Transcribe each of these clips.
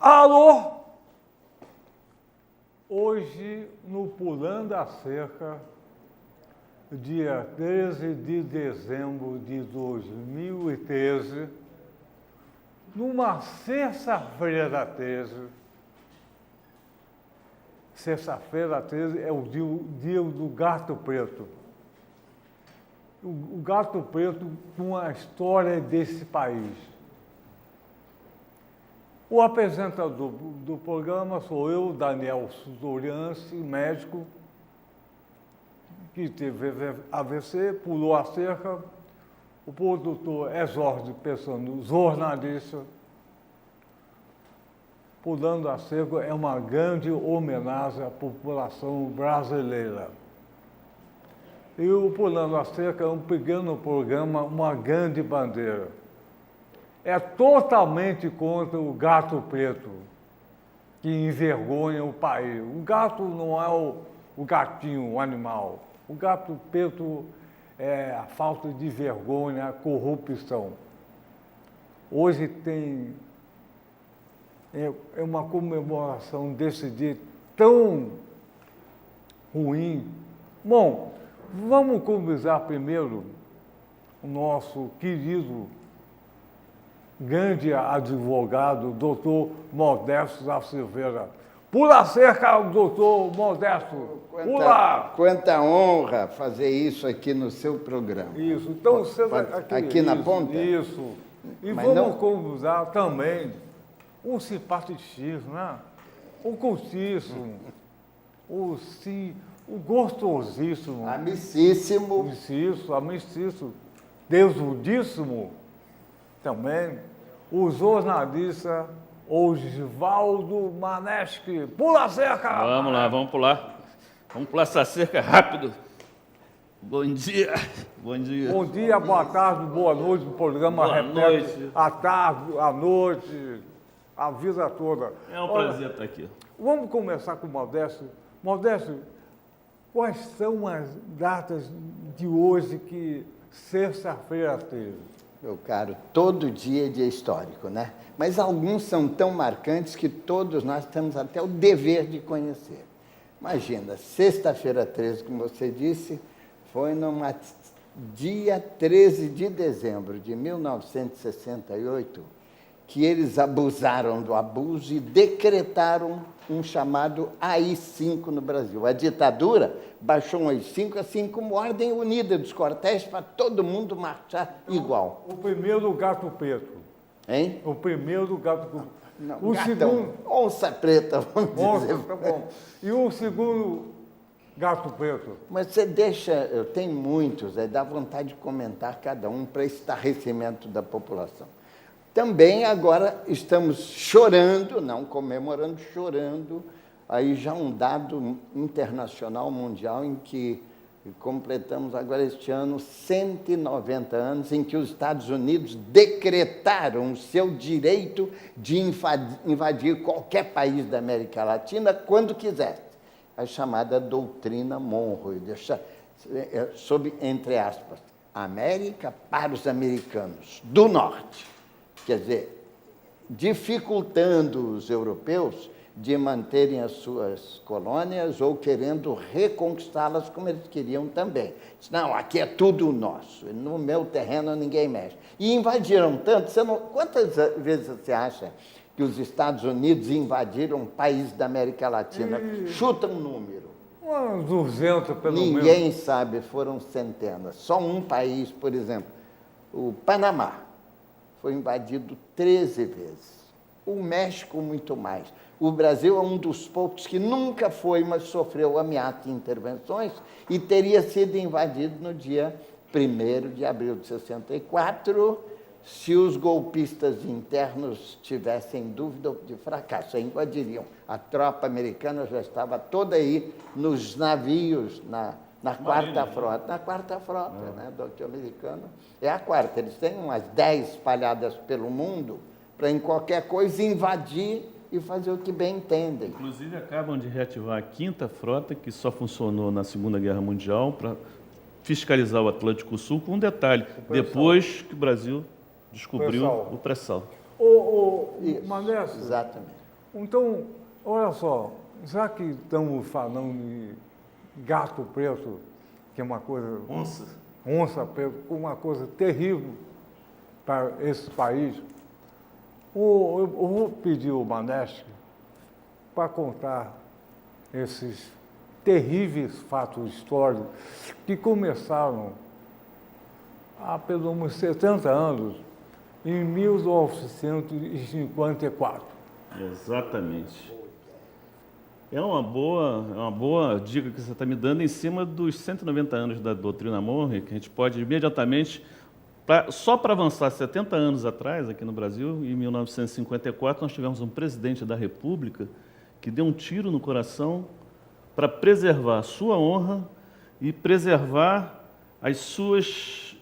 Alô? Hoje, no Pulando a Cerca, dia 13 de dezembro de 2013, numa sexta-feira 13, sexta-feira 13 é o dia do gato preto. O gato preto com a história desse país. O apresentador do programa sou eu, Daniel Sudorianci, médico, que teve AVC, pulou a cerca. O produtor é Jorge Pessano, jornalista. Pulando a cerca é uma grande homenagem à população brasileira. E o Pulando a Cerca é um pequeno programa, uma grande bandeira. É totalmente contra o gato preto, que envergonha o país. O gato não é o gatinho, o animal. O gato preto é a falta de vergonha, a corrupção. Hoje tem uma comemoração desse dia tão ruim. Bom, vamos convidar primeiro o nosso querido grande advogado, doutor Modesto da Silveira. Pula a cerca, doutor Modesto. Pula! Quanta honra fazer isso aqui no seu programa. Isso. Então, você aqui na ponta? Isso. E mas vamos não convidar também o simpaticíssimo, né? O cultíssimo, o gostosíssimo. Amicíssimo. Amicíssimo. Deusudíssimo também. O jornalista Osvaldo Maneschi. Pula a cerca! Vamos lá, vamos pular. Vamos pular essa cerca rápido. Bom dia. Bom dia. Bom dia, boa tarde, boa noite. O programa Boa repete noite. à tarde, à noite, a vida toda. É um prazer estar aqui. Vamos começar com o Modesto. Modesto, quais são as datas de hoje que sexta-feira teve? Meu caro, todo dia é dia histórico, né? Mas alguns são tão marcantes que todos nós temos até o dever de conhecer. Imagina, sexta-feira 13, como você disse, foi numa dia 13 de dezembro de 1968 que eles abusaram do abuso e decretaram um chamado AI-5 no Brasil. A ditadura baixou um AI-5, assim como ordem unida dos quartéis para todo mundo marchar igual. O primeiro gato preto. Hein? O primeiro gato preto. Não, o gatão, segundo... onça preta, vamos dizer. Tá bom. E o segundo gato preto? Mas você deixa, eu tenho muitos, aí dá vontade de comentar cada um para estarrecimento da população. Também agora estamos chorando, não comemorando, chorando, aí já um dado internacional, mundial, em que completamos agora este ano 190 anos em que os Estados Unidos decretaram o seu direito de invadir qualquer país da América Latina quando quisesse. A chamada doutrina Monroe, sob, entre aspas, América para os americanos do norte. Quer dizer, dificultando os europeus de manterem as suas colônias ou querendo reconquistá-las como eles queriam também. Não, aqui é tudo nosso, no meu terreno ninguém mexe. E invadiram tanto, quantas vezes você acha que os Estados Unidos invadiram um país da América Latina? Chuta um número. Uns 200, pelo menos. Ninguém sabe, foram centenas. Só um país, por exemplo, o Panamá, foi invadido 13 vezes. O México, muito mais. O Brasil é um dos poucos que nunca foi, mas sofreu ameaça de intervenções e teria sido invadido no dia 1º de abril de 64, se os golpistas internos tivessem dúvida de fracasso. Aí invadiriam. A tropa americana já estava toda aí nos navios, na quarta frota. Na quarta frota, né, norte-americana. É a quarta. Eles têm umas 10 espalhadas pelo mundo para, em qualquer coisa, invadir e fazer o que bem entendem. Inclusive, acabam de reativar a 5ª frota, que só funcionou na Segunda Guerra Mundial, para fiscalizar o Atlântico Sul, com um detalhe, depois que o Brasil descobriu o pré-sal. Manesco, exatamente. Então, olha só, já que estamos falando de gato preto, que é uma coisa, onça preta, uma coisa terrível para esse país, eu vou pedir ao Manesc para contar esses terríveis fatos históricos que começaram há pelo menos 70 anos, em 1954. Exatamente. É uma boa dica que você está me dando em cima dos 190 anos da doutrina Monroe, que a gente pode imediatamente, só para avançar 70 anos atrás, aqui no Brasil, em 1954, nós tivemos um presidente da República que deu um tiro no coração para preservar a sua honra e preservar as suas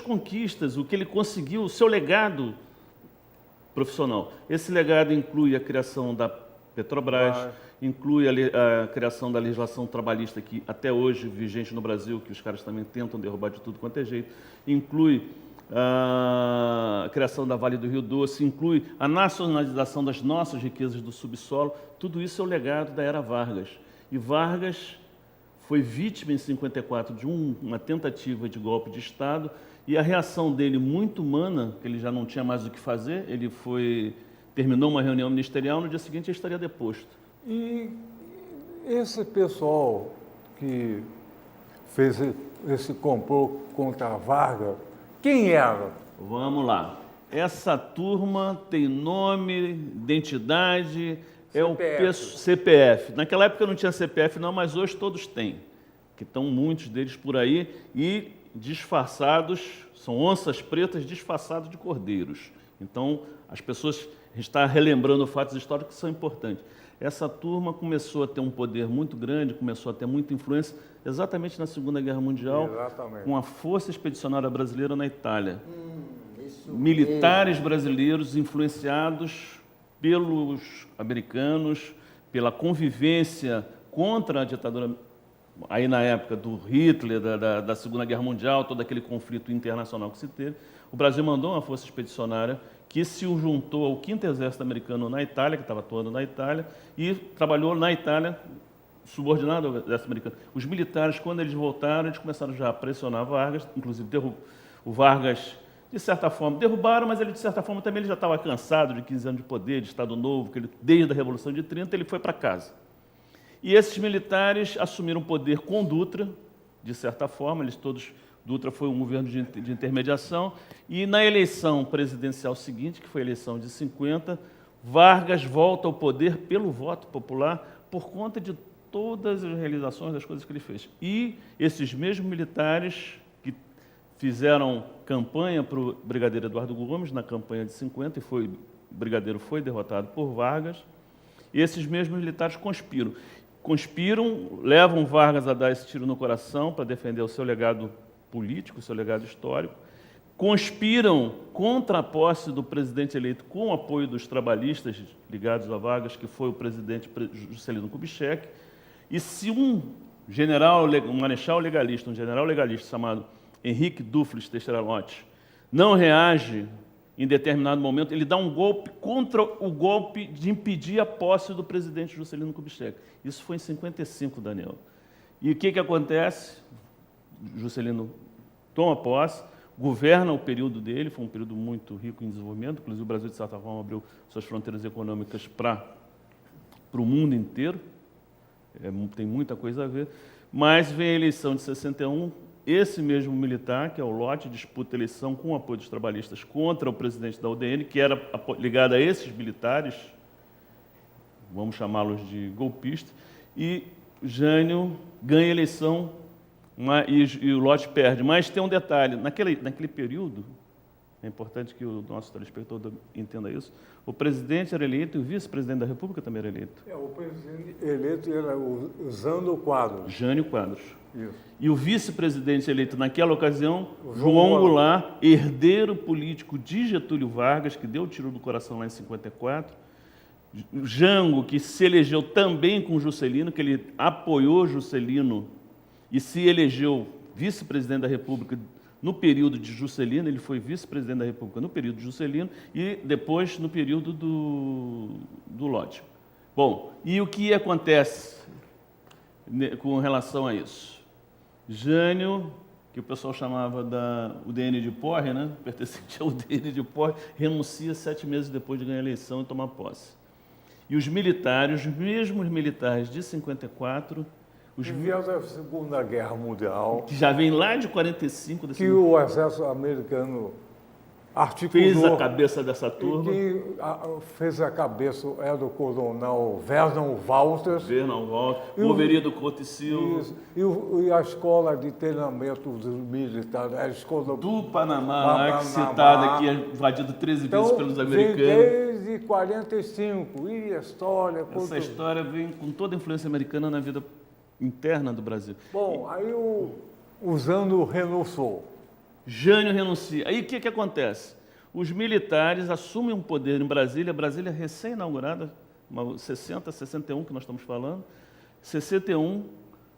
conquistas, o que ele conseguiu, o seu legado profissional. Esse legado inclui a criação da Petrobras, inclui a criação da legislação trabalhista que até hoje vigente no Brasil, que os caras também tentam derrubar de tudo quanto é jeito, inclui a criação da Vale do Rio Doce, inclui a nacionalização das nossas riquezas do subsolo. Tudo isso é o legado da era Vargas. E Vargas foi vítima em 54 de uma tentativa de golpe de Estado, e a reação dele, muito humana, que ele já não tinha mais o que fazer, ele terminou uma reunião ministerial, no dia seguinte ele estaria deposto. E esse pessoal que fez esse complô contra a Vargas, quem era? Vamos lá. Essa turma tem nome, identidade, é o CPF. Naquela época não tinha CPF não, mas hoje todos têm. Que estão muitos deles por aí e disfarçados, são onças pretas disfarçados de cordeiros. Então, as pessoas, a gente está relembrando fatos históricos que são importantes. Essa turma começou a ter um poder muito grande, começou a ter muita influência exatamente na Segunda Guerra Mundial, com a Força Expedicionária Brasileira na Itália. Militares brasileiros influenciados pelos americanos, pela convivência contra a ditadura, aí na época do Hitler, da Segunda Guerra Mundial, todo aquele conflito internacional que se teve. O Brasil mandou uma força expedicionária que se juntou ao 5º Exército Americano na Itália, que estava atuando na Itália, e trabalhou na Itália, subordinado ao Exército Americano. Os militares, quando eles voltaram, eles começaram já a pressionar Vargas, inclusive o Vargas, de certa forma, derrubaram, mas ele, de certa forma, também ele já estava cansado de 15 anos de poder, de Estado Novo, que ele, desde a Revolução de 30, ele foi para casa. E esses militares assumiram o poder com Dutra, de certa forma, eles todos... Dutra foi um governo de intermediação, e na eleição presidencial seguinte, que foi a eleição de 50, Vargas volta ao poder pelo voto popular por conta de todas as realizações das coisas que ele fez. E esses mesmos militares que fizeram campanha para o brigadeiro Eduardo Gomes, na campanha de 50, e o brigadeiro foi derrotado por Vargas, e esses mesmos militares conspiram, levam Vargas a dar esse tiro no coração para defender o seu legado político, seu legado histórico, conspiram contra a posse do presidente eleito com o apoio dos trabalhistas ligados a Vargas, que foi o presidente Juscelino Kubitschek, e se um marechal legalista, um general legalista chamado Henrique Dufles Teixeira Lott, não reage em determinado momento, ele dá um golpe contra o golpe de impedir a posse do presidente Juscelino Kubitschek. Isso foi em 55, Daniel. E o que acontece? Juscelino toma posse, governa o período dele, foi um período muito rico em desenvolvimento, inclusive o Brasil, de certa forma, abriu suas fronteiras econômicas para o mundo inteiro, tem muita coisa a ver, mas vem a eleição de 61, esse mesmo militar, que é o Lott, disputa a eleição com o apoio dos trabalhistas contra o presidente da UDN, que era ligado a esses militares, vamos chamá-los de golpistas, e Jânio ganha a eleição e o Lott perde. Mas tem um detalhe, naquele período, é importante que o nosso telespectador entenda isso, o presidente era eleito e o vice-presidente da República também era eleito. O presidente eleito era o Jânio Quadros. Jânio Quadros. Isso. E o vice-presidente eleito naquela ocasião, João Goulart, herdeiro político de Getúlio Vargas, que deu o tiro do coração lá em 54, Jango, que se elegeu também com Juscelino, que ele apoiou Juscelino e se elegeu vice-presidente da República no período de Juscelino, ele foi vice-presidente da República no período de Juscelino e depois no período do lote. Bom, e o que acontece com relação a isso? Jânio, que o pessoal chamava o DN de Porre, né? Pertencente ao DN de Porre, renuncia 7 meses depois de ganhar a eleição e tomar posse. E os militares, os mesmos militares de 54, Que vieram da Segunda Guerra Mundial, que já vem lá de 45, que o exército americano articulou. fez a cabeça dessa turma. E fez a cabeça era do coronel Vernon Walters. Vernon Walters, E o- Moverino Couto e Silva, E a escola de treinamento dos militares, a escola do Panamá, lá que Panamá. citado aqui, invadido 13 vezes pelos vem americanos. desde 45. E a história. Essa história vem com toda a influência americana na vida interna do Brasil. Bom, aí o Zano renunciou. Jânio renuncia. Aí o que acontece? Os militares assumem um poder em Brasília, Brasília recém-inaugurada, 60, 61 que nós estamos falando. 61,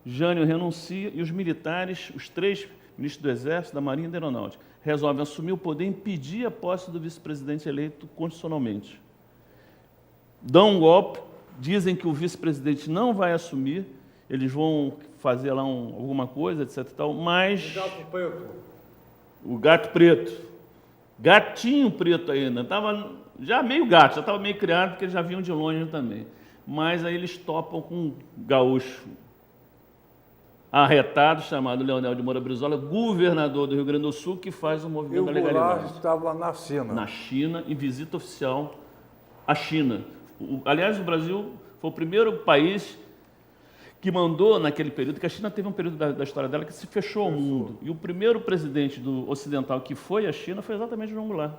Jânio renuncia e os militares, os 3 ministros do Exército, da Marinha e da Aeronáutica, resolvem assumir o poder e impedir a posse do vice-presidente eleito constitucionalmente. Dão um golpe, dizem que o vice-presidente não vai assumir, eles vão fazer lá alguma coisa, etc. e tal, mas o gato preto, gatinho preto ainda, estava já meio gato, já estava meio criado, porque eles já vinham de longe também. Mas aí eles topam com um gaúcho arretado, chamado Leonel de Moura Brizola, governador do Rio Grande do Sul, que faz o E movimento o da Goulart legalidade. estava na China. Na China, em visita oficial à China. Aliás, o Brasil foi o primeiro país que mandou naquele período, que a China teve um período da história dela que se fechou ao mundo. E o primeiro presidente ocidental que foi à China foi exatamente João Goulart.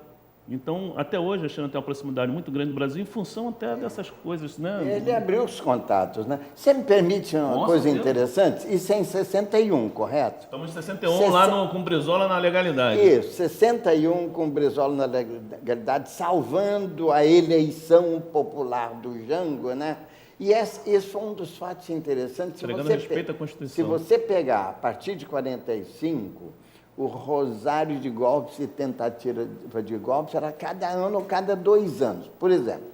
Então, até hoje, a China tem uma proximidade muito grande do Brasil, em função até dessas coisas, né? Ele abriu os contatos, né? Você me permite uma Com coisa certeza. interessante? Isso é em 61, correto? Estamos em 61, lá com Brizola na legalidade. Isso, 61 com Brizola na legalidade, salvando a eleição popular do Jango, né? E esse foi um dos fatos interessantes. Entregando respeito à Constituição. Se você pegar, a partir de 45, o rosário de golpes e tentativa de golpes era cada ano ou cada 2 anos. Por exemplo,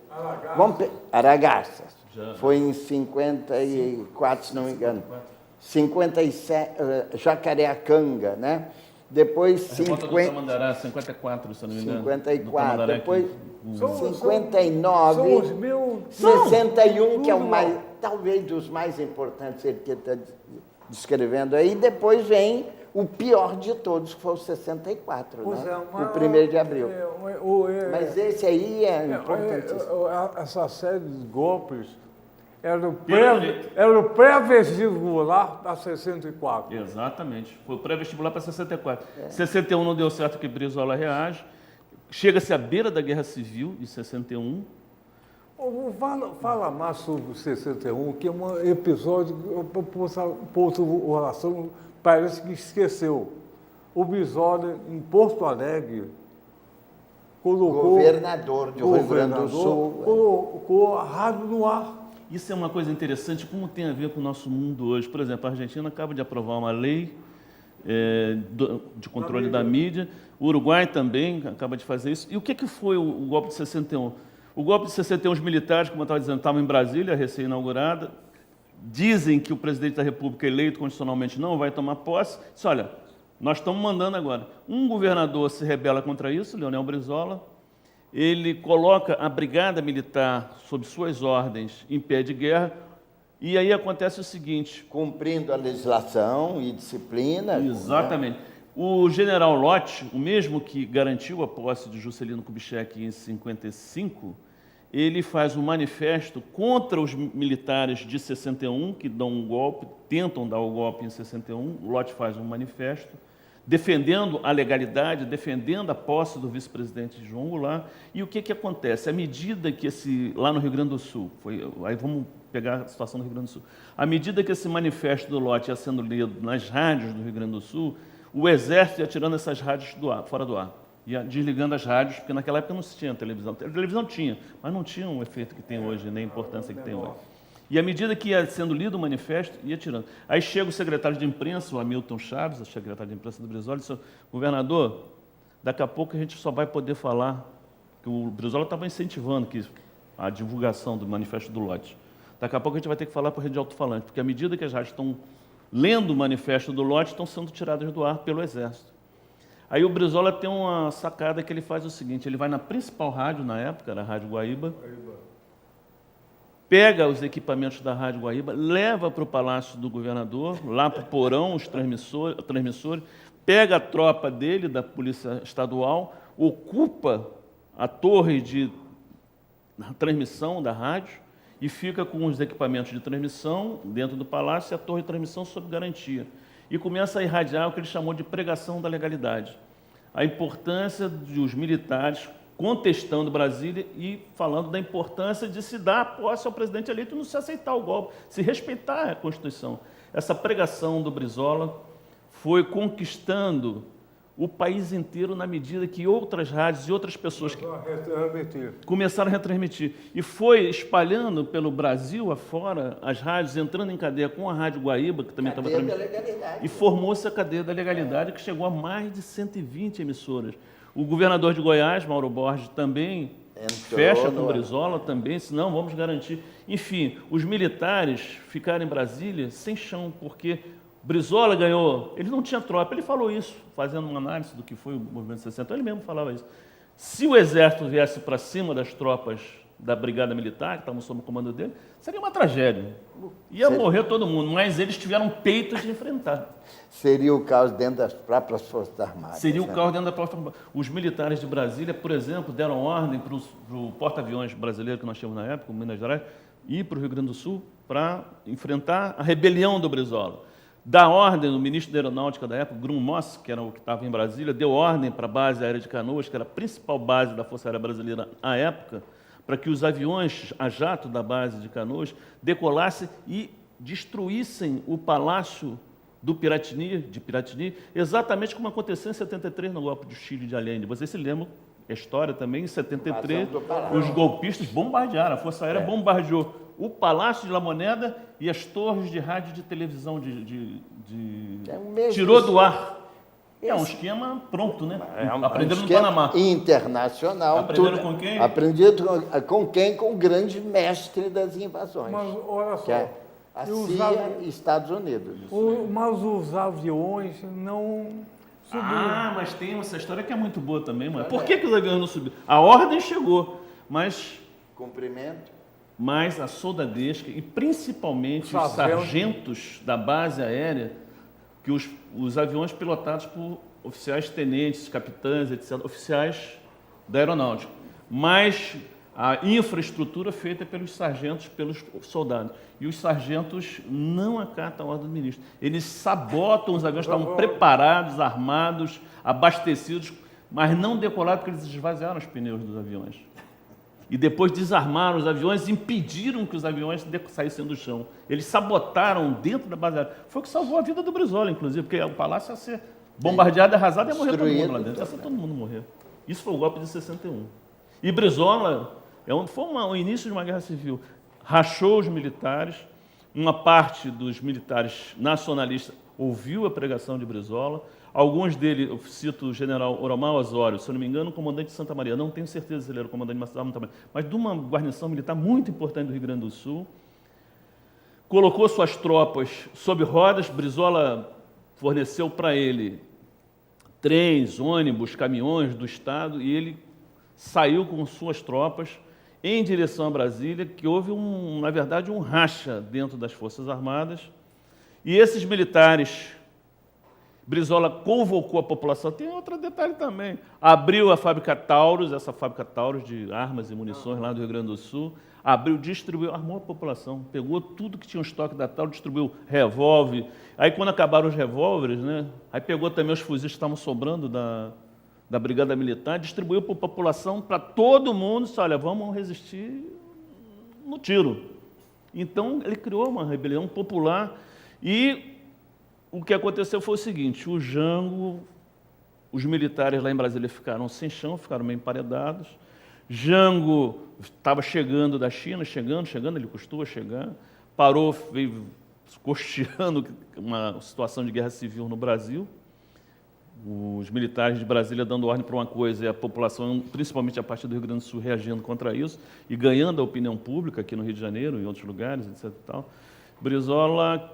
Aragarças, Já. foi em 54, se não me engano. 57, Jacareacanga, né? Depois Revolta do 50, Tamandará, 54, se não me engano. 54, Do Tamandará, depois que- 59, São os mil... 61, que é o Tudo mais, lá. talvez dos mais importantes ele que está descrevendo aí. Depois vem o pior de todos, que foi o 64, Pois né? é, O 1º de abril. Mas esse aí é importantíssimo. Essa série de golpes era Direito. o pré-vestibular da 64. Exatamente. Foi o pré-vestibular para 64. 61 não deu certo que Brizola reage. Chega-se à beira da Guerra Civil, de 61. Fala mais sobre o 61, que é um episódio que o Pouso Oração parece que esqueceu. O Brizola, em Porto Alegre, colocou... Governador do Rio Grande do governador, Sul. colocou a rádio no ar. Isso é uma coisa interessante, como tem a ver com o nosso mundo hoje. Por exemplo, a Argentina acaba de aprovar uma lei de controle da mídia. O Uruguai também acaba de fazer isso. E o que foi o golpe de 61? O golpe de 61, os militares, como eu estava dizendo, estavam em Brasília, recém-inaugurada. Dizem que o presidente da República, eleito constitucionalmente, não vai tomar posse. Diz, olha, nós estamos mandando agora. Um governador se rebela contra isso, Leonel Brizola. Ele coloca a brigada militar, sob suas ordens, em pé de guerra. E aí acontece o seguinte... Cumprindo a legislação e disciplina. Exatamente. O general Lott, o mesmo que garantiu a posse de Juscelino Kubitschek em 55, ele faz um manifesto contra os militares de 61, que dão um golpe, tentam dar o golpe em 61. O Lott faz um manifesto defendendo a legalidade, defendendo a posse do vice-presidente João Goulart. E o que acontece? À medida que lá no Rio Grande do Sul, aí vamos pegar a situação do Rio Grande do Sul, à medida que esse manifesto do Lott ia sendo lido nas rádios do Rio Grande do Sul, o Exército ia tirando essas rádios fora do ar, ia desligando as rádios, porque naquela época não se tinha televisão. A televisão tinha, mas não tinha o efeito que tem hoje, nem a importância que tem hoje. E à medida que ia sendo lido o manifesto, ia tirando. Aí chega o secretário de imprensa, o Hamilton Chaves, o secretário de imprensa do Brizola, e disse, governador, daqui a pouco a gente só vai poder falar, que o Brizola estava incentivando que a divulgação do Manifesto do Lote. Daqui a pouco a gente vai ter que falar por rede de alto-falante, porque à medida que as rádios estão lendo o Manifesto do Lote, estão sendo tiradas do ar pelo Exército. Aí o Brizola tem uma sacada que ele faz o seguinte, ele vai na principal rádio na época, era a Rádio Guaíba, pega os equipamentos da Rádio Guaíba, leva para o Palácio do Governador, lá para o porão, os transmissores, pega a tropa dele, da Polícia Estadual, ocupa a torre de transmissão da rádio e fica com os equipamentos de transmissão dentro do palácio e a torre de transmissão sob garantia. E começa a irradiar o que ele chamou de pregação da legalidade. A importância dos militares contestando Brasília e falando da importância de se dar posse ao presidente eleito e não se aceitar o golpe, se respeitar a Constituição. Essa pregação do Brizola foi conquistando o país inteiro na medida que outras rádios e outras pessoas começaram a retransmitir. E foi espalhando pelo Brasil afora, as rádios entrando em cadeia com a Rádio Guaíba, que também estava transmitindo. E formou-se a cadeia da legalidade, que chegou a mais de 120 emissoras. O governador de Goiás, Mauro Borges, também fecha com o Brizola, também, senão vamos garantir. Enfim, os militares ficaram em Brasília sem chão, porque Brizola ganhou, ele não tinha tropa, ele falou isso, fazendo uma análise do que foi o movimento 60, ele mesmo falava isso. Se o exército viesse para cima das tropas da Brigada Militar, que estavam sob o comando dele, seria uma tragédia. Ia morrer todo mundo, mas eles tiveram peito de enfrentar. Seria o caos dentro das próprias Forças Armadas. Seria o caos dentro da própria Armada. Os militares de Brasília, por exemplo, deram ordem para o porta-aviões brasileiro que nós tínhamos na época, o Minas Gerais, ir para o Rio Grande do Sul para enfrentar a rebelião do Brizola. Da ordem, o ministro da Aeronáutica da época, Grum Moss, que era o que estava em Brasília, deu ordem para a base aérea de Canoas, que era a principal base da Força Aérea Brasileira à época, para que os aviões a jato da base de Canoas decolassem e destruíssem o palácio de Piratini, exatamente como aconteceu em 73 no golpe do Chile de Allende. Vocês se lembram, a história também, em 73, os golpistas bombardearam, a Força Aérea bombardeou o Palácio de La Moneda e as torres de rádio e de televisão tirou do ar. É um esquema pronto, né? Aprenderam no Panamá. Internacional. Aprenderam com quem? Aprenderam com quem? Com o grande mestre das invasões. Mas olha só, que é a CIA e Estados Unidos. Mas os aviões não subiram. Ah, mas tem essa história que é muito boa também, mano. Por que os aviões não subiram? A ordem chegou, mas... Cumprimento. Mas a soldadesca e principalmente os sargentos da base aérea, que os aviões pilotados por oficiais tenentes, capitães, etc., oficiais da aeronáutica, mas a infraestrutura feita pelos sargentos, pelos soldados. E os sargentos não acatam a ordem do ministro. Eles sabotam os aviões, estavam preparados, armados, abastecidos, mas não decolaram porque eles esvaziaram os pneus dos aviões. E depois desarmaram os aviões e impediram que os aviões saíssem do chão. Eles sabotaram dentro da base aérea. Foi o que salvou a vida do Brizola, inclusive, porque o palácio ia ser bombardeado, arrasado e ia morrer todo mundo lá dentro. Ia ser todo mundo morrer. Isso foi o golpe de 61. E Brizola foi o início de uma guerra civil. Rachou os militares, uma parte dos militares nacionalistas ouviu a pregação de Brizola. Alguns deles, eu cito o general Oromar Osório, se eu não me engano, o comandante de Santa Maria. Não tenho certeza se ele era o comandante de Santa Maria, mas de uma guarnição militar muito importante do Rio Grande do Sul. Colocou suas tropas sob rodas. Brizola forneceu para ele trens, ônibus, caminhões do Estado e ele saiu com suas tropas em direção a Brasília, que houve, na verdade, um racha dentro das Forças Armadas. E esses militares... Brizola convocou a população, tem outro detalhe também, abriu a fábrica Taurus, essa fábrica Taurus de armas e munições lá do Rio Grande do Sul, abriu, distribuiu, armou a população, pegou tudo que tinha um estoque da Taurus, distribuiu revólver, aí quando acabaram os revólveres, né, aí pegou também os fuzis que estavam sobrando da Brigada Militar, distribuiu para a população, para todo mundo, disse, olha, vamos resistir no tiro. Então ele criou uma rebelião popular e o que aconteceu foi o seguinte, o Jango, os militares lá em Brasília ficaram sem chão, ficaram meio emparedados. Jango estava chegando da China, chegando, ele custou a chegar, parou, veio costeando uma situação de guerra civil no Brasil, os militares de Brasília dando ordem para uma coisa e a população, principalmente a partir do Rio Grande do Sul, reagindo contra isso e ganhando a opinião pública aqui no Rio de Janeiro e em outros lugares, etc. E tal. Brizola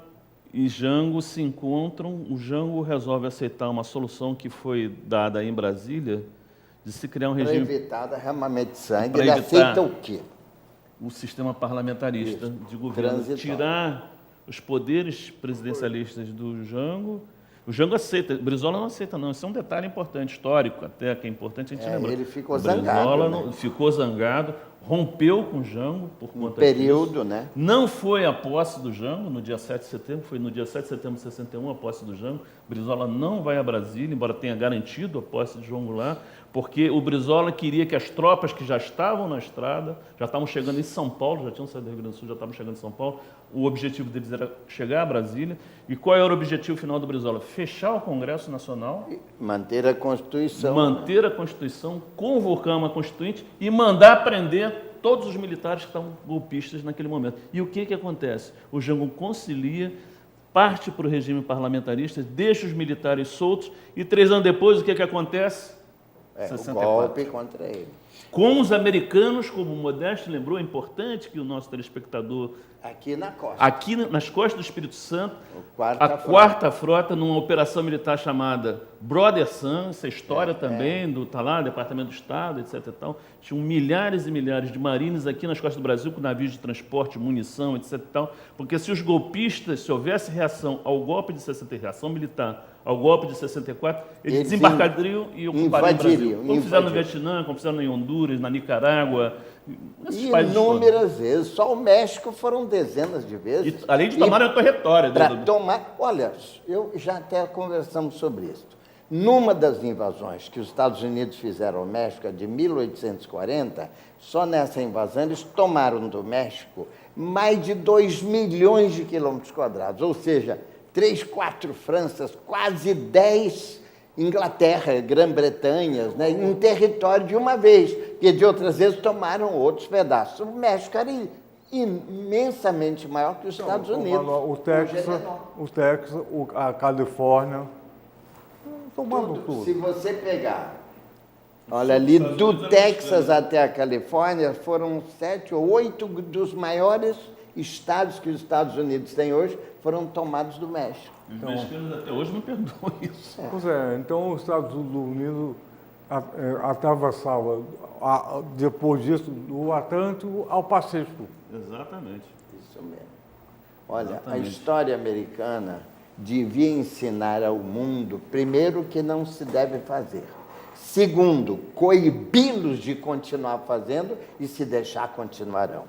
e Jango se encontram, o Jango resolve aceitar uma solução que foi dada aí em Brasília, de se criar um Para regime... evitar derramamento de sangue, Para ele evitar- aceita o quê? o sistema parlamentarista Isso, de governo, transitório. tirar os poderes presidencialistas do Jango. O Jango aceita, Brizola não aceita não, isso é um detalhe importante, histórico até, que é importante a gente lembrar. Ele ficou O Brizola zangado, não- né? ficou zangado, rompeu com o Jango por Um conta período, disso. né? Não foi a posse do Jango no dia 7 de setembro, foi no dia 7 de setembro de 61 a posse do Jango. Brizola não vai a Brasília, embora tenha garantido a posse de João Goulart, porque o Brizola queria que as tropas que já estavam na estrada, já estavam chegando em São Paulo, já tinham saído do Rio Grande do Sul, já estavam chegando em São Paulo, o objetivo deles era chegar a Brasília. E qual era o objetivo final do Brizola? Fechar o Congresso Nacional, Manter a Constituição. manter a Constituição, convocar uma Constituinte e mandar prender todos os militares que estavam golpistas naquele momento. E o que acontece? O Jango concilia, parte para o regime parlamentarista, deixa os militares soltos e 3 anos depois o que acontece? O golpe contra ele. Com os americanos, como o Modesto lembrou, é importante que o nosso telespectador, Aqui na costa. aqui nas costas do Espírito Santo, Quarta a Frota. quarta frota, numa operação militar chamada Brother Sun, essa história também, tá lá, Departamento do Estado, etc. E tal, tinham milhares e milhares de marines aqui nas costas do Brasil, com navios de transporte, munição, etc. E tal, porque se os golpistas, se houvesse reação ao golpe de 60, reação militar ao golpe de 64, eles Eles desembarcariam e ocupariam o Brasil. invadiriam, Como fizeram no invadiriam. Vietnã, como fizeram em Honduras, na Nicarágua, nesses E países todos. inúmeras vezes. Só o México foram dezenas de vezes. E, além de tomarem o território. Para do- tomar. Olha, eu já até conversamos sobre isso. Numa das invasões que os Estados Unidos fizeram ao México, a de 1840, só nessa invasão eles tomaram do México mais de 2 milhões de quilômetros quadrados, ou seja, 3, 4 Franças, quase 10 Inglaterra, Grã-Bretanha, né, em território de uma vez, porque de outras vezes tomaram outros pedaços. O México era imensamente maior que os Estados Unidos. O Texas, a Califórnia, tomando tudo. Se você pegar, olha ali, do Texas até a Califórnia, foram 7 ou 8 dos maiores estados que os Estados Unidos têm hoje, foram tomados do México. Os mexicanos até hoje não perdoam isso. Pois é, então os Estados Unidos atravessava, depois disso, do Atlântico ao Pacífico. Exatamente. Isso mesmo. Olha, Exatamente. a história americana devia ensinar ao mundo, primeiro, que não se deve fazer. Segundo, coibi-los de continuar fazendo e, se deixar, continuarão.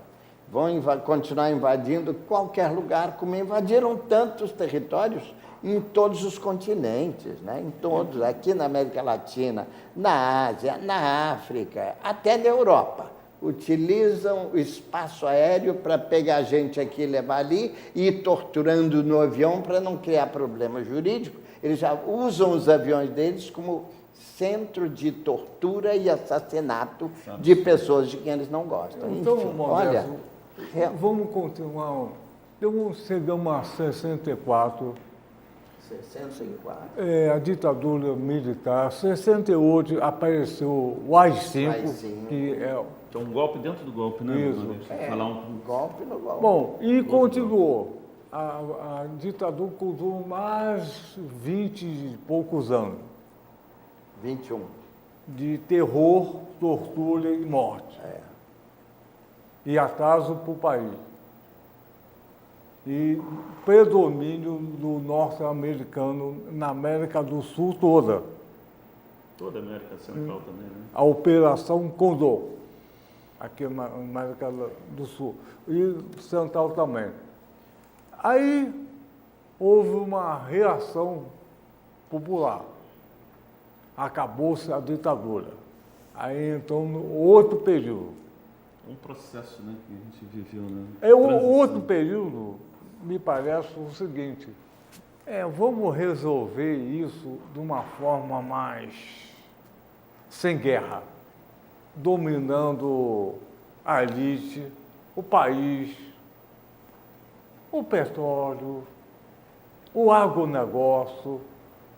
Vão continuar invadindo qualquer lugar, como invadiram tantos territórios em todos os continentes, né? Em todos, aqui na América Latina, na Ásia, na África, até na Europa. Utilizam o espaço aéreo para pegar gente aqui e levar ali e ir torturando no avião para não criar problema jurídico. Eles já usam os aviões deles como centro de tortura e assassinato de pessoas de quem eles não gostam. Então, Enfim, Modesto, olha, vamos continuar. Chegamos a 64, 64. a ditadura militar. 68 apareceu o AI-5, AI-5. que é... Que é um golpe dentro do golpe, né? Isso. Falar um... Golpe no golpe. Bom, e continuou. A ditadura durou mais 20 e poucos anos 21. de terror, tortura e morte. E atraso para o país. E predomínio do norte-americano na América do Sul toda. Toda a América Central também, né? A Operação Condor, aqui na América do Sul, e Central também. Aí houve uma reação popular. Acabou-se a ditadura. Aí então, outro período. Um processo, né, que a gente viveu, né? É o Transição. outro período, me parece o seguinte, vamos resolver isso de uma forma mais sem guerra, dominando a elite, o país, o petróleo, o agronegócio,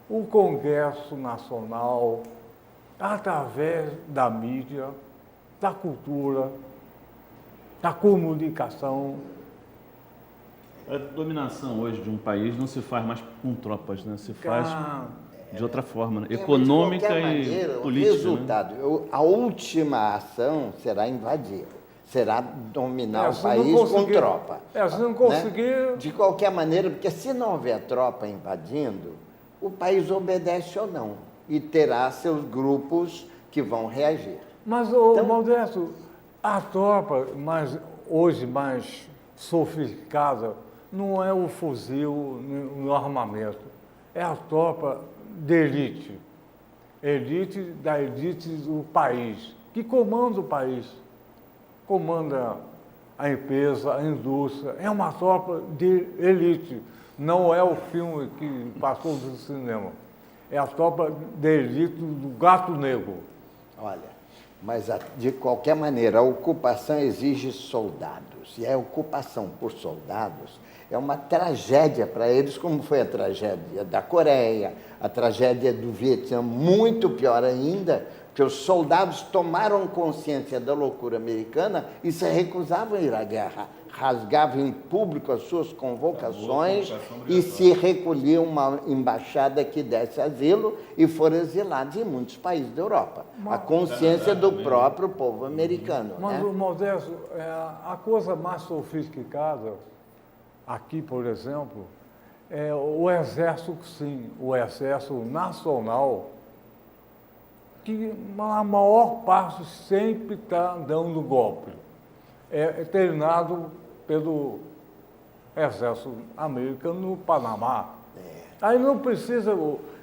o Congresso Nacional, através da mídia, da cultura, da comunicação. A dominação hoje de um país não se faz mais com tropas, né? Se faz de outra forma, né? Econômica de qualquer e maneira, política. O resultado, a última ação será invadir, será dominar o país com tropa. Se não conseguir... Né? De qualquer maneira, porque se não houver tropa invadindo, o país obedece ou não, e terá seus grupos que vão reagir. Mas, então, Modesto, a tropa hoje mais sofisticada não é o fuzil no armamento, é a tropa de elite. Elite da elite do país, que comanda o país, comanda a empresa, a indústria. É uma tropa de elite, não é o filme que passou do cinema. É a tropa de elite do gato negro. Olha, mas de qualquer maneira, a ocupação exige soldados. E a ocupação por soldados é uma tragédia para eles, como foi a tragédia da Coreia, a tragédia do Vietnã, muito pior ainda, porque os soldados tomaram consciência da loucura americana e se recusavam a ir à guerra. Rasgavam em público as suas convocações e se recolhiam uma embaixada que desse asilo e foram exilados em muitos países da Europa. A consciência do próprio povo americano. Mas, né? Modesto, a coisa mais sofisticada, aqui, por exemplo, é o Exército, sim, o Exército Nacional, que a maior parte sempre está dando golpe. É treinado pelo Exército Americano no Panamá. Aí não precisa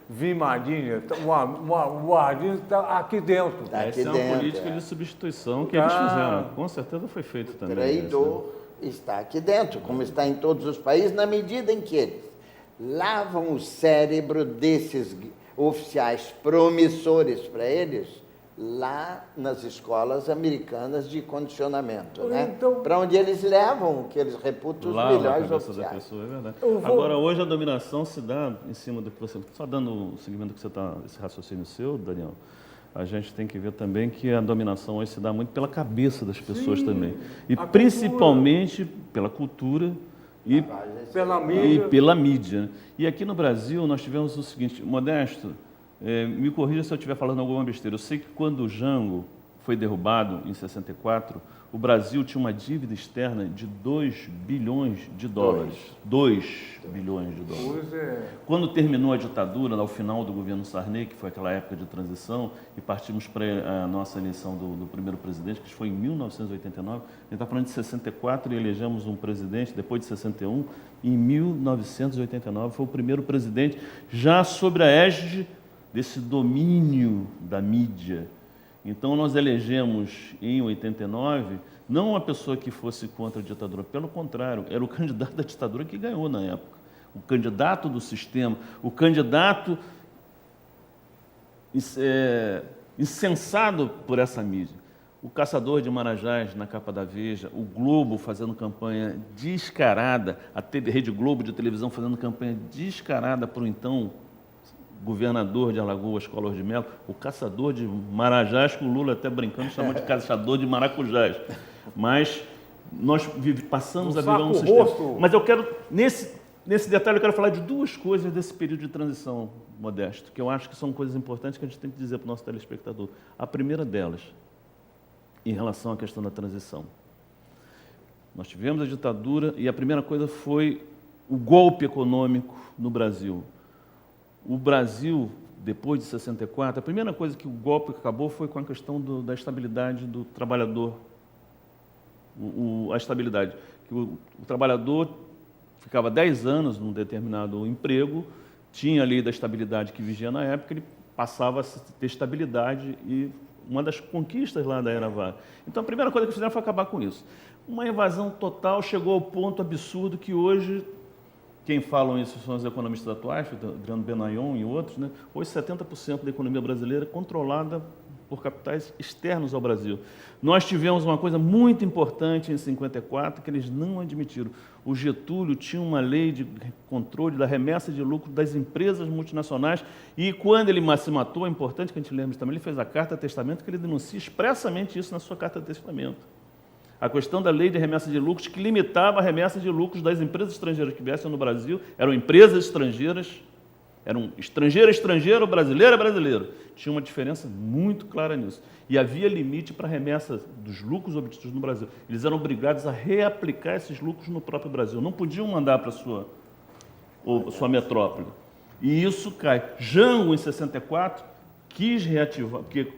vir Marinha, o Marinha está aqui dentro. Essa é uma política de substituição que eles fizeram. Com certeza foi feito também. O traidor está aqui dentro, como está em todos os países, na medida em que eles lavam o cérebro desses oficiais promissores para eles lá nas escolas americanas de condicionamento, né? Então, para onde eles levam o que eles reputam os melhores oficiais. Da pessoa, é verdade. Agora, hoje a dominação se dá em cima do que você... Só dando o seguimento que você está, esse raciocínio seu, Daniel, a gente tem que ver também que a dominação hoje se dá muito pela cabeça das pessoas também. E principalmente pela cultura e pela mídia. E aqui no Brasil nós tivemos o seguinte, Modesto, me corrija se eu estiver falando alguma besteira. Eu sei que quando o Jango foi derrubado em 64, o Brasil tinha uma dívida externa de 2 bilhões de dólares. 2 bilhões de dólares. Quando terminou a ditadura, ao final do governo Sarney, que foi aquela época de transição, e partimos para a nossa eleição do primeiro presidente, que foi em 1989, a gente está falando de 64 e elegemos um presidente, depois de 61, em 1989 foi o primeiro presidente, já sobre a égide desse domínio da mídia. Então, nós elegemos em 89, não uma pessoa que fosse contra a ditadura, pelo contrário, era o candidato da ditadura que ganhou na época. O candidato do sistema, o candidato incensado por essa mídia. O Caçador de Marajás na capa da Veja, o Globo fazendo campanha descarada, a Rede Globo de televisão fazendo campanha descarada para o então governador de Alagoas, Collor de Mello, o caçador de marajás, que o Lula até brincando chamou de caçador de maracujás. Mas nós passamos a viver um sistema. Mas eu quero, nesse detalhe, eu quero falar de duas coisas desse período de transição, Modesto, que eu acho que são coisas importantes que a gente tem que dizer para o nosso telespectador. A primeira delas, em relação à questão da transição. Nós tivemos a ditadura e a primeira coisa foi o golpe econômico no Brasil. O Brasil, depois de 64, a primeira coisa que o golpe acabou foi com a questão da estabilidade do trabalhador. A estabilidade. Que o trabalhador ficava 10 anos num determinado emprego, tinha a lei da estabilidade que vigia na época, ele passava a ter estabilidade e uma das conquistas lá da Era Vargas. Então, a primeira coisa que fizeram foi acabar com isso. Uma invasão total chegou ao ponto absurdo que hoje quem falam isso são os economistas atuais, Adriano Benayon e outros, né? Hoje 70% da economia brasileira é controlada por capitais externos ao Brasil. Nós tivemos uma coisa muito importante em 54 que eles não admitiram. O Getúlio tinha uma lei de controle da remessa de lucro das empresas multinacionais e quando ele se matou, é importante que a gente lembre também, ele fez a carta de testamento que ele denuncia expressamente isso na sua carta de testamento. A questão da lei de remessa de lucros que limitava a remessa de lucros das empresas estrangeiras que viessem no Brasil, eram empresas estrangeiras, eram estrangeiro, brasileiro. Tinha uma diferença muito clara nisso. E havia limite para a remessa dos lucros obtidos no Brasil. Eles eram obrigados a reaplicar esses lucros no próprio Brasil. Não podiam mandar para a sua metrópole. E isso cai. Jango, em 64, quis reativar, porque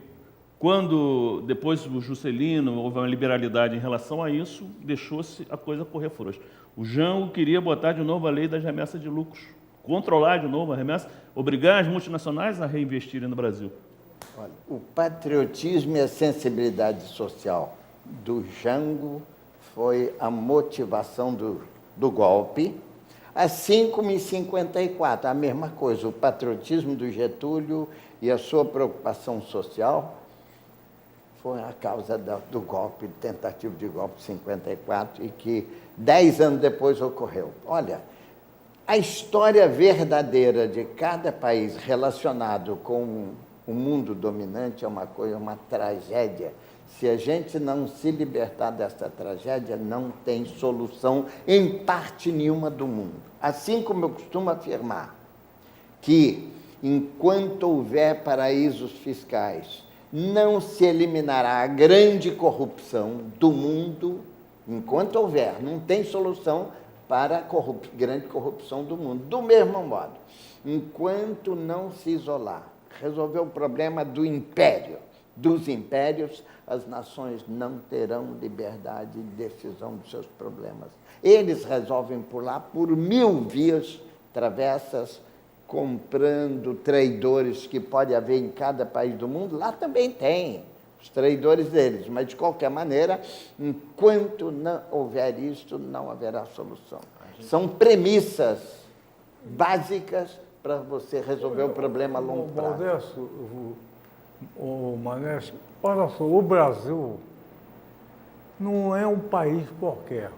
quando depois o Juscelino houve uma liberalidade em relação a isso, deixou-se a coisa correr frouxa. O Jango queria botar de novo a lei das remessas de lucros, controlar de novo a remessa, obrigar as multinacionais a reinvestirem no Brasil. Olha, o patriotismo e a sensibilidade social do Jango foi a motivação do golpe, assim como em 54, a mesma coisa, o patriotismo do Getúlio e a sua preocupação social foi a causa do golpe, tentativa de golpe de 54, e que 10 anos depois ocorreu. Olha, a história verdadeira de cada país relacionado com o mundo dominante é uma coisa, uma tragédia. Se a gente não se libertar dessa tragédia, não tem solução em parte nenhuma do mundo. Assim como eu costumo afirmar que, enquanto houver paraísos fiscais, não se eliminará a grande corrupção do mundo, enquanto houver, não tem solução para a grande corrupção do mundo. Do mesmo modo, enquanto não se isolar, resolver o problema do império, dos impérios, as nações não terão liberdade de decisão dos seus problemas. Eles resolvem por lá por 1000 vias, travessas, comprando traidores que pode haver em cada país do mundo. Lá também tem os traidores deles, mas de qualquer maneira, enquanto não houver isto, não haverá solução. São premissas básicas para você resolver o problema a longo prazo. Modesto, o Maneste, olha só, o Brasil não é um país qualquer.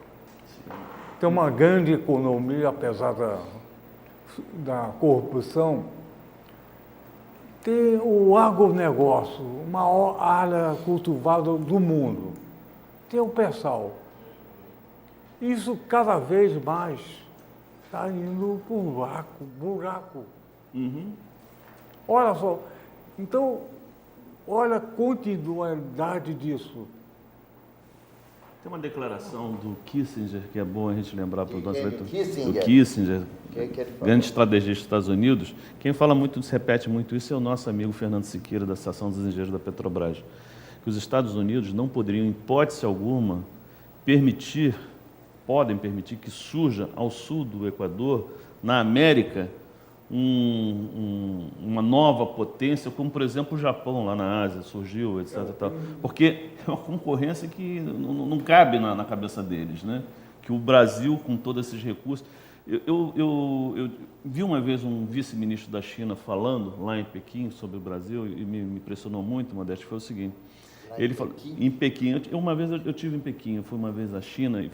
Tem uma grande economia, apesar da corrupção. Tem o agronegócio, a maior área cultivada do mundo. Tem o pré-sal. Isso cada vez mais está indo para um buraco. Uhum. Olha só, então, olha a continuidade disso. Tem uma declaração do Kissinger, que é bom a gente lembrar para o nosso leitor. Kissinger. Do Kissinger, Que ele falou? grande estrategista dos Estados Unidos. Quem fala muito, se repete muito isso, é o nosso amigo Fernando Siqueira, da Associação dos Engenheiros da Petrobras. Que os Estados Unidos não poderiam, em hipótese alguma, podem permitir que surja ao sul do Equador, na América, uma nova potência, como, por exemplo, o Japão, lá na Ásia, surgiu, etc. Tal. Porque é uma concorrência que não cabe na cabeça deles, né? Que o Brasil, com todos esses recursos... Eu vi uma vez um vice-ministro da China falando lá em Pequim sobre o Brasil e me impressionou muito, Modesto, foi o seguinte... Ele falou, em Pequim, uma vez eu estive em Pequim, eu fui uma vez à China e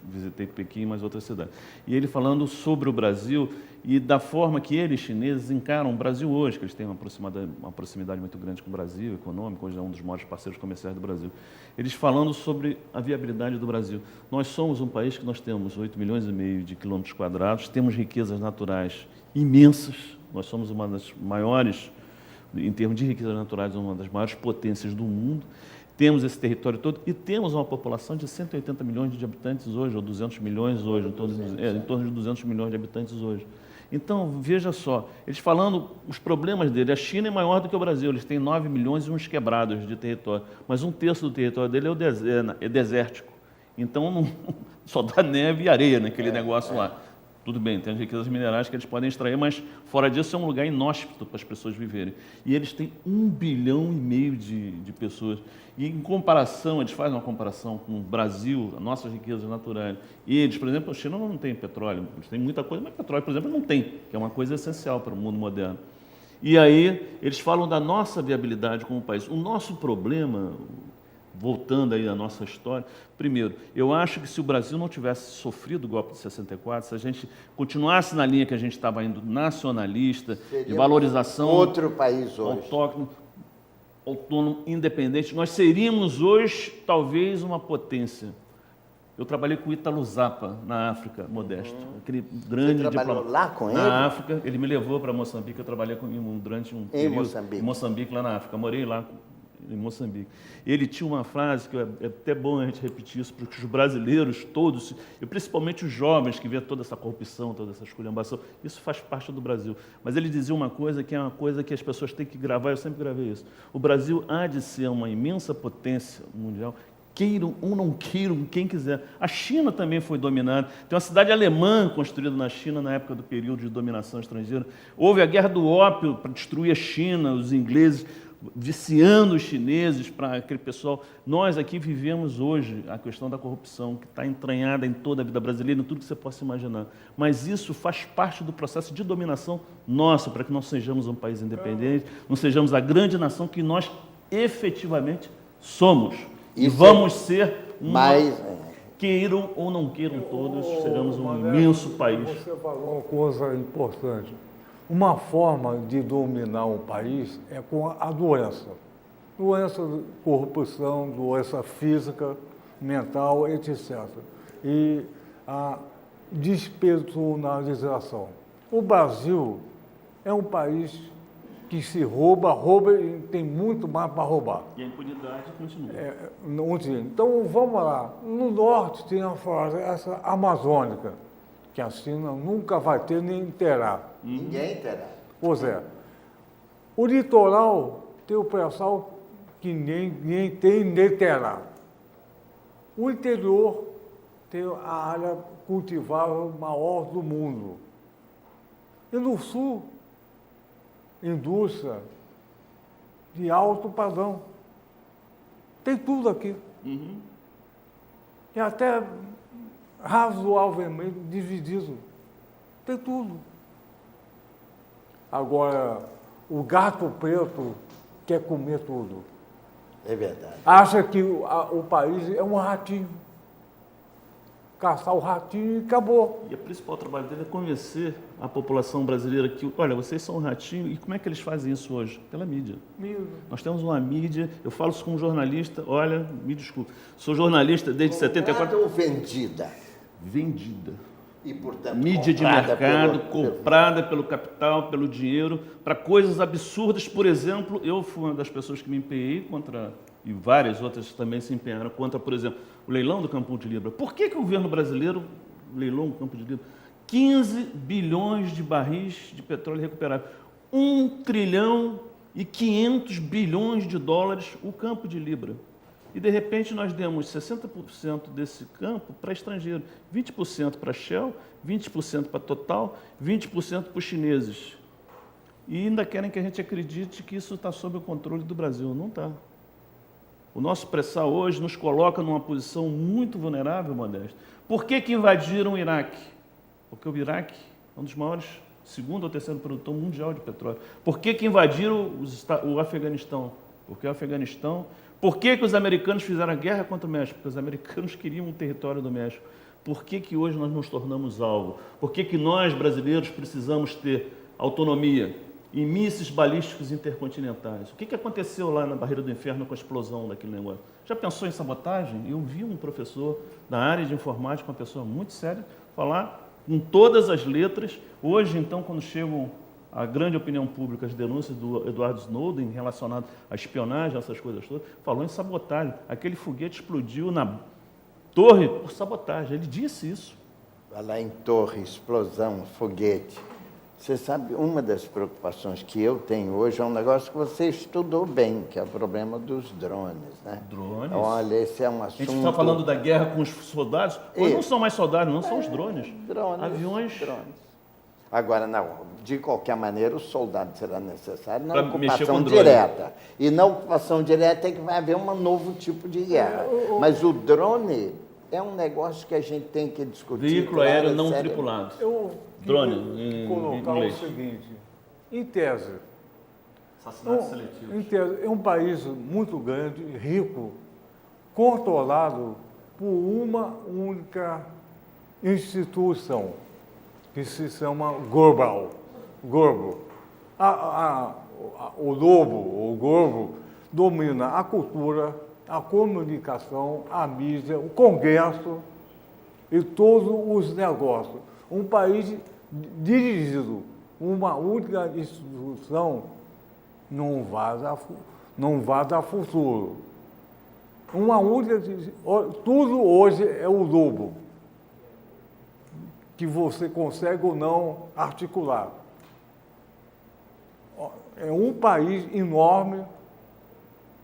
visitei Pequim e mais outras cidades. E ele falando sobre o Brasil e da forma que eles, chineses, encaram o Brasil hoje, que eles têm uma proximidade muito grande com o Brasil, econômico, hoje é um dos maiores parceiros comerciais do Brasil. Eles falando sobre a viabilidade do Brasil. Nós somos um país que nós temos 8,5 milhões de quilômetros quadrados, temos riquezas naturais imensas, nós somos uma das maiores, em termos de riquezas naturais, uma das maiores potências do mundo, temos esse território todo e temos uma população de 180 milhões de habitantes hoje, ou 200 milhões hoje, em torno de 200 milhões de habitantes hoje. Então, veja só, eles falando os problemas dele, a China é maior do que o Brasil, eles têm 9 milhões e uns quebrados de território, mas 1/3 do território dele é desértico, então só dá neve e areia naquele negócio lá. Tudo bem, tem as riquezas minerais que eles podem extrair, mas fora disso é um lugar inóspito para as pessoas viverem. E eles têm 1,5 bilhão de pessoas. E em comparação, eles fazem uma comparação com o Brasil, as nossas riquezas naturais. E eles, por exemplo, a China não tem petróleo, eles têm muita coisa, mas petróleo, por exemplo, não tem, que é uma coisa essencial para o mundo moderno. E aí eles falam da nossa viabilidade como país. O nosso problema, voltando aí à nossa história, primeiro, eu acho que se o Brasil não tivesse sofrido o golpe de 64, se a gente continuasse na linha que a gente estava indo, nacionalista, de valorização outro país hoje. autóctono, autônomo, independente, nós seríamos hoje talvez uma potência. Eu trabalhei com o Ítalo Zappa na África, Modesto, aquele grande Você trabalhou lá com ele? Na África, ele me levou para Moçambique, eu trabalhei com ele durante um período Moçambique? Em Moçambique, lá na África, morei lá em Moçambique. Ele tinha uma frase que é até bom a gente repetir isso, porque os brasileiros todos, e principalmente os jovens que vê toda essa corrupção, toda essa esculhambação, isso faz parte do Brasil. Mas ele dizia uma coisa que é uma coisa que as pessoas têm que gravar, eu sempre gravei isso. O Brasil há de ser uma imensa potência mundial, queiram ou não queiram, quem quiser. A China também foi dominada. Tem uma cidade alemã construída na China na época do período de dominação estrangeira. Houve a Guerra do Ópio para destruir a China, os ingleses viciando os chineses para aquele pessoal. Nós aqui vivemos hoje a questão da corrupção, que está entranhada em toda a vida brasileira, em tudo que você possa imaginar. Mas isso faz parte do processo de dominação nossa, para que nós sejamos um país independente, não sejamos a grande nação que nós efetivamente somos. E vamos ser queiram ou não queiram todos, seremos um imenso país. Você falou uma coisa importante. Uma forma de dominar um país é com a doença. Doença, corrupção, doença física, mental, etc. E a despersonalização. O Brasil é um país que se rouba e tem muito mais para roubar. E a impunidade continua. Então, vamos lá. No norte tem a floresta amazônica, que a China nunca vai ter nem terá. Ninguém terá. Pois é. O litoral tem o pré-sal que ninguém tem nem terá. O interior tem a área cultivável maior do mundo. E no sul, indústria de alto padrão. Tem tudo aqui. E até razoavelmente dividido. Tem tudo. Agora, o gato preto quer comer tudo. É verdade. Acha que o país é um ratinho. Caçar o ratinho e acabou. E o principal trabalho dele é convencer a população brasileira que, olha, vocês são um ratinho, e como é que eles fazem isso hoje? Pela mídia. Nós temos uma mídia, eu falo isso como jornalista, olha, me desculpe, sou jornalista desde 74... ou vendida? Vendida. E, portanto, mídia de mercado, comprada pelo capital, pelo dinheiro, para coisas absurdas. Por exemplo, eu fui uma das pessoas que me empenhei contra, e várias outras também se empenharam contra, por exemplo, o leilão do Campo de Libra. Por que o governo brasileiro leilou o Campo de Libra? 15 bilhões de barris de petróleo recuperável. 1 trilhão e 500 bilhões de dólares o Campo de Libra. E, de repente, nós demos 60% desse campo para estrangeiro, 20% para Shell, 20% para Total, 20% para os chineses. E ainda querem que a gente acredite que isso está sob o controle do Brasil. Não está. O nosso pré-sal hoje nos coloca numa posição muito vulnerável, Modesto. Por que invadiram o Iraque? Porque o Iraque é um dos maiores, segundo ou terceiro produtor mundial de petróleo. Por que invadiram o Afeganistão? Porque o Afeganistão... Por que os americanos fizeram a guerra contra o México? Porque os americanos queriam o território do México. Por que hoje nós nos tornamos alvo? Por que nós, brasileiros, precisamos ter autonomia e mísseis balísticos intercontinentais? O que aconteceu lá na Barreira do Inferno com a explosão daquele negócio? Já pensou em sabotagem? Eu vi um professor da área de informática, uma pessoa muito séria, falar com todas as letras. Hoje, então, quando chegam a grande opinião pública, as denúncias do Edward Snowden relacionadas à espionagem, essas coisas todas, falou em sabotagem. Aquele foguete explodiu na torre por sabotagem. Ele disse isso. Falar em torre, explosão, foguete. Você sabe, uma das preocupações que eu tenho hoje é um negócio que você estudou bem, que é o problema dos drones, né? Drones? Olha, esse é um A assunto... gente está falando da guerra com os soldados. Hoje não são mais soldados, não, são os drones. Drones. Aviões. Drones. Agora, não, de qualquer maneira, o soldado será necessário na Pra mexer ocupação com drone. direta. E na ocupação direta é que vai haver um novo tipo de guerra. Mas o drone é um negócio que a gente tem que discutir. Veículo claro, aéreo não sério. tripulado. Eu Drone, queria em colocar o inglês. seguinte, em tese, Assassinatos seletivos. em tese, é um país muito grande, rico, controlado por uma única instituição, que se chama Global. O lobo, o globo, domina a cultura, a comunicação, a mídia, o Congresso e todos os negócios. Um país dirigido, uma única instituição, não vai dar futuro. Uma única... Tudo hoje é o lobo, que você consegue ou não articular. É um país enorme,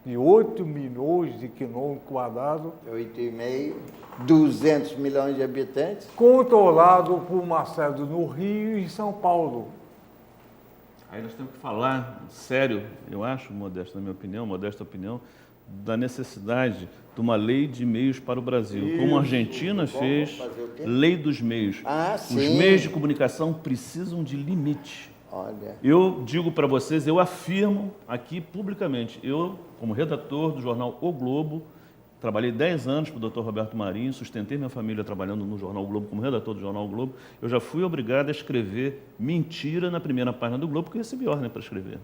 de 8 milhões de quilômetros quadrados, 8,5, 200 milhões de habitantes. controlado por uma sede no Rio e em São Paulo. Aí nós temos que falar, sério, eu acho, modesta opinião, da necessidade de uma lei de meios para o Brasil. Como a Argentina fez, fazer o quê? lei dos meios. Ah, Os sim. meios de comunicação precisam de limite. Olha, Eu digo para vocês, eu afirmo aqui publicamente, eu, como redator do jornal O Globo, trabalhei 10 anos para o Dr. Roberto Marinho, sustentei minha família trabalhando no jornal O Globo, como redator do jornal O Globo, eu já fui obrigado a escrever mentira na primeira página do Globo, porque recebi ordem para escrever.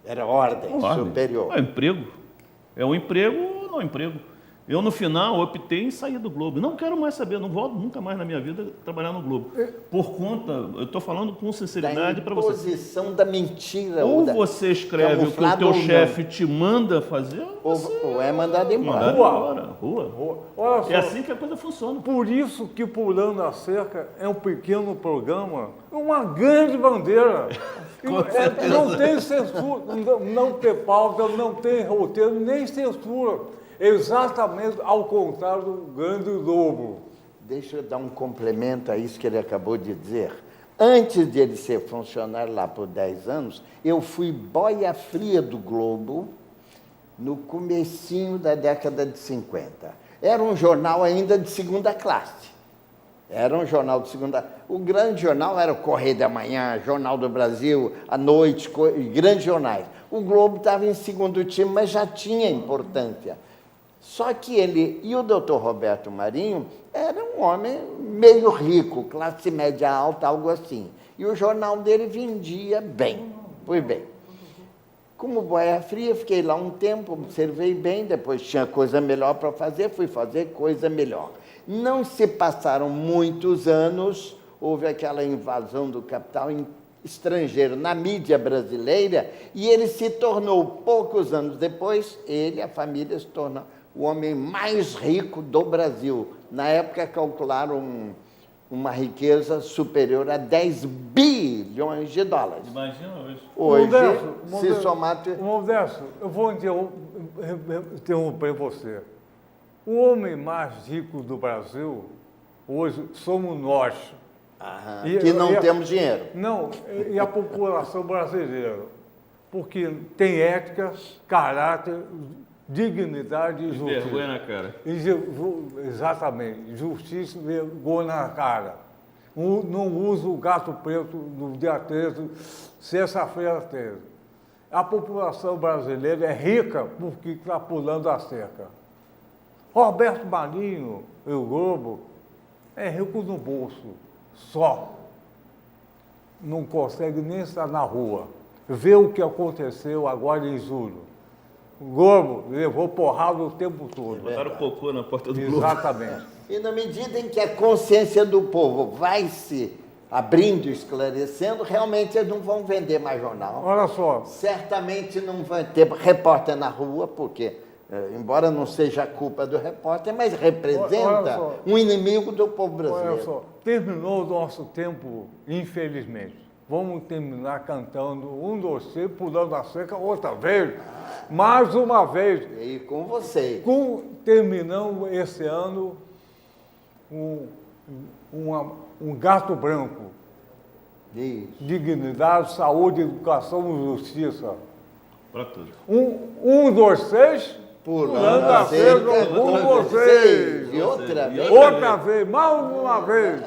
era ordem Ordem. superior. É emprego. É um emprego ou não é um emprego. Eu, no final, optei em sair do Globo. Não quero mais saber, não volto nunca mais na minha vida trabalhar no Globo. Por conta, eu estou falando com Da sinceridade para você. imposição da mentira. Ou da- você escreve o que o camuflado teu ou não. chefe te manda fazer, ou você Ou é mandado embora. mandado embora. Rua. Olha só, É assim que a coisa funciona. por isso que Pulando a Cerca é um pequeno programa, uma grande bandeira. Não tem censura, não tem pauta, não tem roteiro, nem censura. Exatamente ao contrário do Grande Lobo. Deixa eu dar um complemento a isso que ele acabou de dizer. Antes de ele ser funcionário lá por 10 anos, eu fui boia fria do Globo no comecinho da década de 50. Era um jornal ainda de segunda classe. Era um jornal de segunda... O grande jornal era o Correio da Manhã, Jornal do Brasil, à noite, grandes jornais. O Globo estava em segundo time, mas já tinha importância. Só que ele e o doutor Roberto Marinho era um homem meio rico, classe média alta, algo assim. E o jornal dele vendia bem, foi bem. Como boia fria, fiquei lá um tempo, observei bem, depois tinha coisa melhor para fazer, fui fazer coisa melhor. Não se passaram muitos anos, houve aquela invasão do capital estrangeiro na mídia brasileira e ele se tornou, poucos anos depois, ele e a família se tornaram o homem mais rico do Brasil. Na época, calcularam uma riqueza superior a 10 bilhões de dólares. Imagina hoje. Hoje, Modesto, se somar... Modesto, eu vou interromper você. O homem mais rico do Brasil, hoje, somos nós. Aham, E- que não e a- temos dinheiro. Não, e a população brasileira. Porque tem ética, caráter, dignidade e justiça. Vergonha na cara. Exatamente, justiça e vergonha na cara. Não usa o gato preto no dia 13, sexta-feira 13. A população brasileira é rica porque está pulando a cerca. Roberto Marinho, o Globo, é rico no bolso, só. Não consegue nem estar na rua. Vê o que aconteceu agora em julho. O Globo levou porrada o tempo todo. Botaram cocô na porta do Globo. Exatamente. E na medida em que a consciência do povo vai se abrindo, esclarecendo, realmente eles não vão vender mais jornal. Olha só, Certamente não vai ter repórter na rua, porque, embora não seja a culpa do repórter, mas Olha representa só. um inimigo do povo olha brasileiro. só, terminou o nosso tempo, infelizmente. vamos terminar cantando um, dois, três, pulando a cerca outra vez. Mais uma vez. E aí, com vocês. Terminamos esse ano um gato branco. Isso. Dignidade, saúde, educação e justiça. Para tudo. Um, dois, três, pulando a cerca com vocês. E outra vez. Outra vez, mais uma vez.